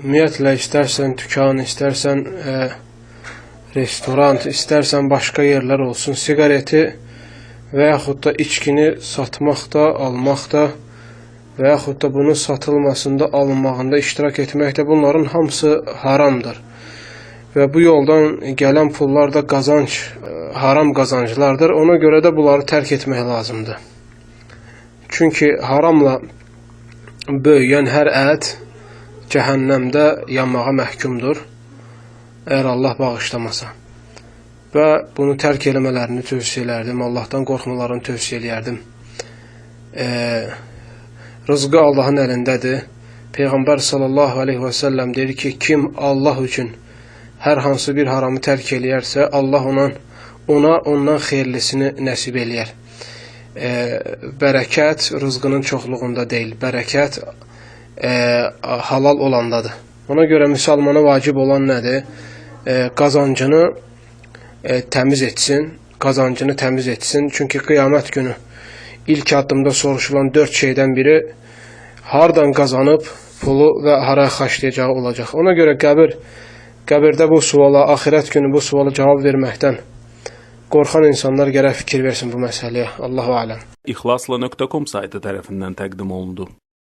Ümumiyyətlə, istərsən dükan, istərsən restoran, istərsən başqa yerlər olsun, siqareti və yaxud da içkini satmaq da, almaq da və yaxud da bunun satılmasında, alınmağında iştirak etmək də, bunların hamısı haramdır. Və bu yoldan gələn pullar da haram qazanclardır. Ona görə də bunları tərk etmək lazımdır. Çünki haramla böyüyən hər ət cəhənnəmdə yanmağa məhkumdur, əgər Allah bağışlamasa. Və bunu tərk eləmələrini tövsiyə elərdim, Allahdan qorxmalarını tövsiyə eləyərdim. Rızqı Allahın əlindədir. Peyğəmbər sallallahu aleyhi və səlləm deyir ki, kim Allah üçün hər hansı bir haramı tərk eləyərsə, Allah ondan xeyirlisini nəsib eləyər. Bərəkət rızqının çoxluğunda deyil, bərəkət halal olandadır. Ona görə müsəlmana vacib olan nədir? Qazancını təmiz etsin. Çünki qiyamət günü ilk addımda soruşulan 4 şeydən biri hardan qazanıb pulu və haraya xərcləyacağı olacaq. Ona görə qəbirdə bu suala, axirət günü bu suala cavab verməkdən qorxan insanlar gərək fikir versin bu məsələyə. Allahu aləm. İxlasla.com saytı tərəfindən təqdim olundu.